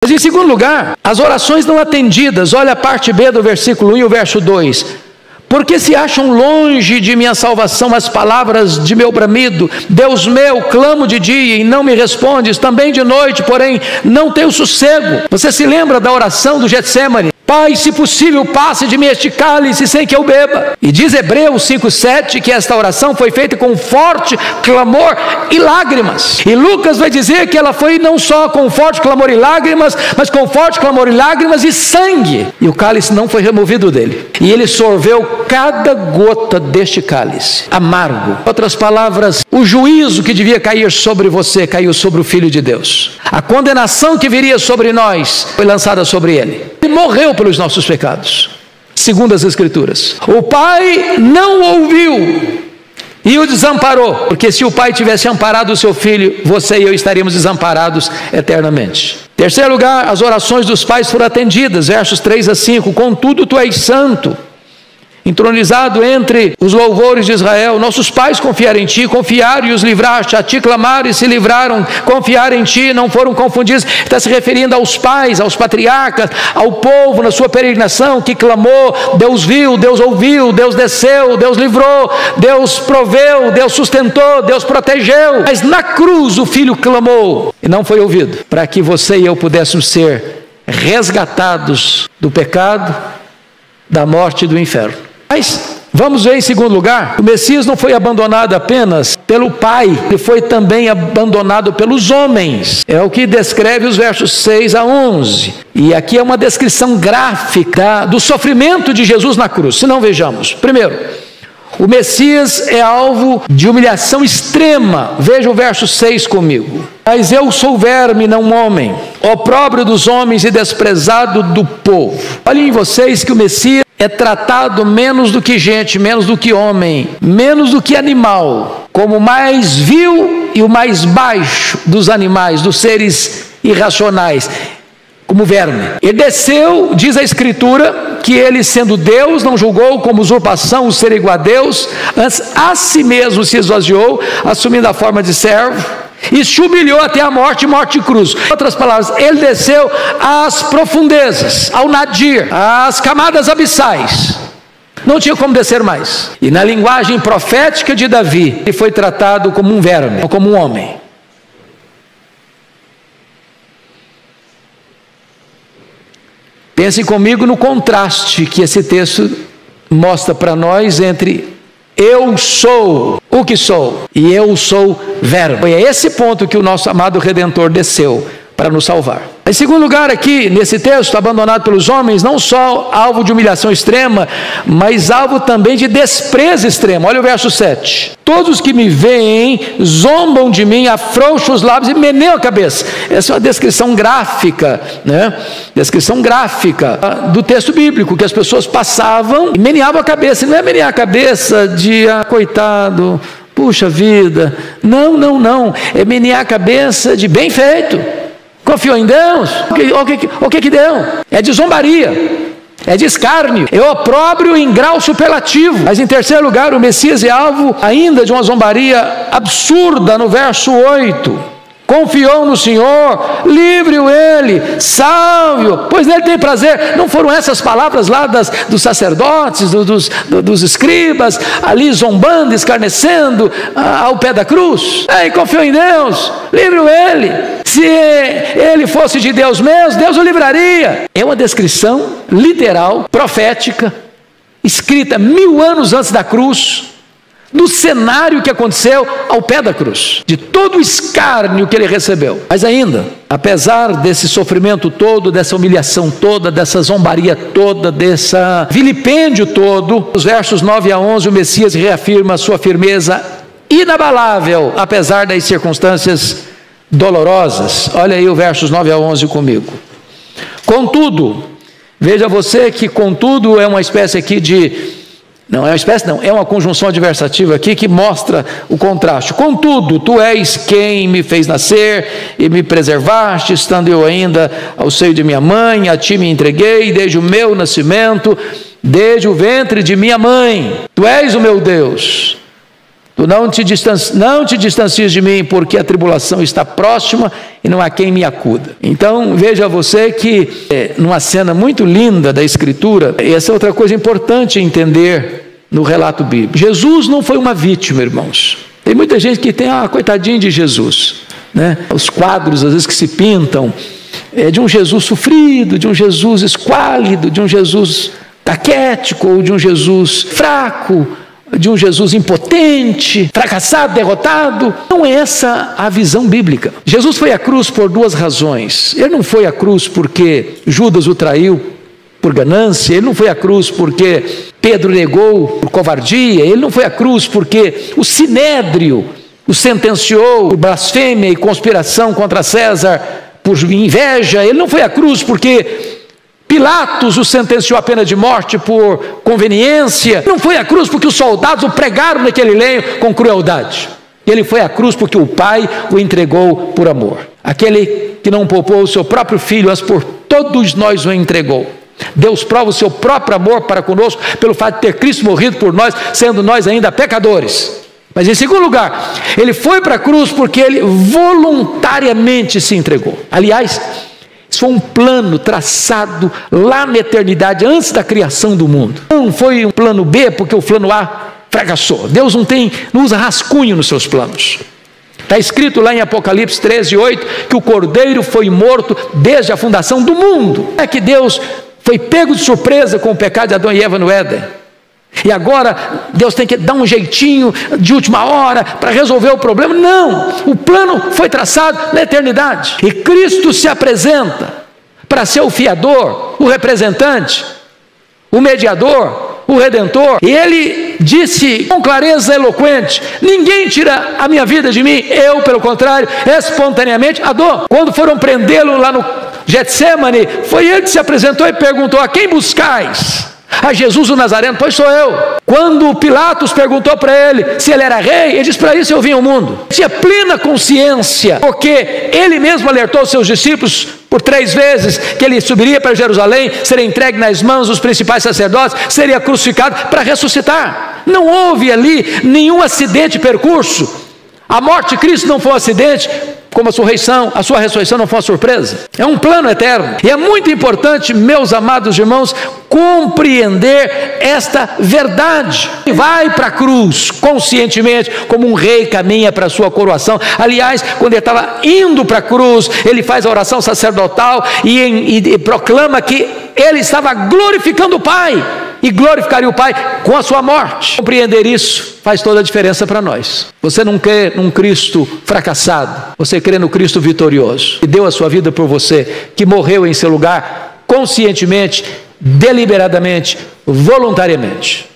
Mas em segundo lugar, as orações não atendidas. Olha a parte B do versículo 1 e o verso 2. Porque se acham longe de minha salvação as palavras de meu bramido, Deus meu, clamo de dia e não me respondes, também de noite, porém não tenho sossego. Você se lembra da oração do Getsêmani? Pai, se possível, passe de mim este cálice sem que eu beba. E diz Hebreus 5,7 que esta oração foi feita com forte clamor e lágrimas. E Lucas vai dizer que ela foi não só com forte clamor e lágrimas, mas com forte clamor e lágrimas e sangue. E o cálice não foi removido dele. E ele sorveu cada gota deste cálice, amargo. Em outras palavras, o juízo que devia cair sobre você, caiu sobre o Filho de Deus. A condenação que viria sobre nós, foi lançada sobre ele. Ele morreu pelos nossos pecados, segundo as Escrituras. O Pai não ouviu e o desamparou, porque se o Pai tivesse amparado o seu Filho, você e eu estaríamos desamparados eternamente. Em terceiro lugar, as orações dos pais foram atendidas, versos 3-5. Contudo, tu és santo, entronizado entre os louvores de Israel. Nossos pais confiaram em ti, confiaram e os livraste, a ti clamaram e se livraram, confiaram em ti, não foram confundidos. Está se referindo aos pais, aos patriarcas, ao povo na sua peregrinação que clamou, Deus viu, Deus ouviu, Deus desceu, Deus livrou, Deus proveu, Deus sustentou, Deus protegeu. Mas na cruz o Filho clamou e não foi ouvido, para que você e eu pudéssemos ser resgatados do pecado, da morte e do inferno. Mas vamos ver em segundo lugar, o Messias não foi abandonado apenas pelo Pai, ele foi também abandonado pelos homens. É o que descreve os versos 6-11. E aqui é uma descrição gráfica do sofrimento de Jesus na cruz. Se não, vejamos. Primeiro, o Messias é alvo de humilhação extrema. Veja o verso 6 comigo. Mas eu sou verme, não homem, opróbrio dos homens e desprezado do povo. Olhem em vocês que o Messias é tratado menos do que gente, menos do que homem, menos do que animal, como o mais vil e o mais baixo dos animais, dos seres irracionais, como verme. Ele desceu, diz a Escritura, que ele, sendo Deus, não julgou como usurpação o ser igual a Deus, antes a si mesmo se esvaziou, assumindo a forma de servo, e se humilhou até a morte e morte de cruz. Em outras palavras, ele desceu às profundezas, ao nadir, às camadas abissais. Não tinha como descer mais. E na linguagem profética de Davi, ele foi tratado como um verme, como um homem. Pensem comigo no contraste que esse texto mostra para nós entre eu sou o que sou e eu sou verbo. E é esse ponto que o nosso amado Redentor desceu para nos salvar. Em segundo lugar, aqui nesse texto, abandonado pelos homens, não só alvo de humilhação extrema, mas alvo também de desprezo extremo. Olha o verso 7. Todos os que me veem zombam de mim, afrouxam os lábios e meneiam a cabeça. Essa é uma descrição gráfica, né? Descrição gráfica do texto bíblico, que as pessoas passavam e meneavam a cabeça. E não é menear a cabeça de coitado, puxa vida. Não. É menear a cabeça de bem feito. Confiou em Deus? O que deu? É de zombaria, é de escárnio, é opróbrio em grau superlativo. Mas em terceiro lugar, o Messias é alvo ainda de uma zombaria absurda no verso 8. Confiou no Senhor, livre-o ele, salve-o, pois nele tem prazer. Não foram essas palavras lá dos sacerdotes, dos escribas, ali zombando, escarnecendo ao pé da cruz? Confiou em Deus, livre-o ele. Se ele fosse de Deus mesmo, Deus o livraria. É uma descrição literal, profética, escrita 1000 anos antes da cruz, do cenário que aconteceu ao pé da cruz, de todo o escárnio que ele recebeu. Mas ainda, apesar desse sofrimento todo, dessa humilhação toda, dessa zombaria toda, desse vilipêndio todo, nos versos 9-11, o Messias reafirma a sua firmeza inabalável, apesar das circunstâncias dolorosas. Olha aí o versos 9-11 comigo. Contudo, veja você que contudo é uma espécie aqui de... Não é uma espécie, não, é uma conjunção adversativa aqui que mostra o contraste. Contudo, tu és quem me fez nascer e me preservaste, estando eu ainda ao seio de minha mãe, a ti me entreguei desde o meu nascimento, desde o ventre de minha mãe. Tu és o meu Deus. Tu não te distancies de mim, porque a tribulação está próxima e não há quem me acuda. Então, veja você que, numa cena muito linda da Escritura, essa é outra coisa importante entender no relato bíblico. Jesus não foi uma vítima, irmãos. Tem muita gente que tem, coitadinho de Jesus, né? Os quadros, às vezes, que se pintam, de um Jesus sofrido, de um Jesus esquálido, de um Jesus caquético, ou de um Jesus fraco, de um Jesus impotente, fracassado, derrotado. Não é essa a visão bíblica. Jesus foi à cruz por duas razões. Ele não foi à cruz porque Judas o traiu por ganância, ele não foi à cruz porque Pedro negou por covardia, ele não foi à cruz porque o Sinédrio o sentenciou por blasfêmia e conspiração contra César por inveja, ele não foi à cruz porque Pilatos o sentenciou à pena de morte por conveniência, não foi à cruz porque os soldados o pregaram naquele lenho com crueldade. Ele foi à cruz porque o Pai o entregou por amor. Aquele que não poupou o seu próprio filho, mas por todos nós o entregou. Deus prova o seu próprio amor para conosco pelo fato de ter Cristo morrido por nós, sendo nós ainda pecadores. Mas em segundo lugar, ele foi para a cruz porque ele voluntariamente se entregou. Aliás, isso foi um plano traçado lá na eternidade, antes da criação do mundo. Não foi um plano B porque o plano A fracassou. Deus não usa rascunho nos seus planos. Está escrito lá em Apocalipse 13:8 que o Cordeiro foi morto desde a fundação do mundo. É que Deus foi pego de surpresa com o pecado de Adão e Eva no Éden. E agora Deus tem que dar um jeitinho de última hora para resolver o problema. Não, o plano foi traçado na eternidade. E Cristo se apresenta para ser o fiador, o representante, o mediador, o redentor. E ele disse com clareza eloquente: ninguém tira a minha vida de mim, eu, pelo contrário, espontaneamente a dou. Quando foram prendê-lo lá no Getsemane, foi ele que se apresentou e perguntou: a quem buscais? A Jesus o Nazareno? Pois sou eu. Quando Pilatos perguntou para ele se ele era rei, ele disse: para isso eu vim ao mundo. Tinha plena consciência, porque ele mesmo alertou seus discípulos por 3 vezes que ele subiria para Jerusalém, seria entregue nas mãos dos principais sacerdotes, seria crucificado para ressuscitar. Não houve ali nenhum acidente de percurso. A morte de Cristo não foi um acidente, como a sua ressurreição não foi uma surpresa. É um plano eterno. E é muito importante, meus amados irmãos, compreender esta verdade. Vai para a cruz conscientemente, como um rei caminha para a sua coroação. Aliás, quando ele estava indo para a cruz, ele faz a oração sacerdotal e proclama que ele estava glorificando o Pai, e glorificaria o Pai com a sua morte. Compreender isso faz toda a diferença para nós. Você não crê num Cristo fracassado, você crê no Cristo vitorioso, que deu a sua vida por você, que morreu em seu lugar conscientemente, deliberadamente, voluntariamente.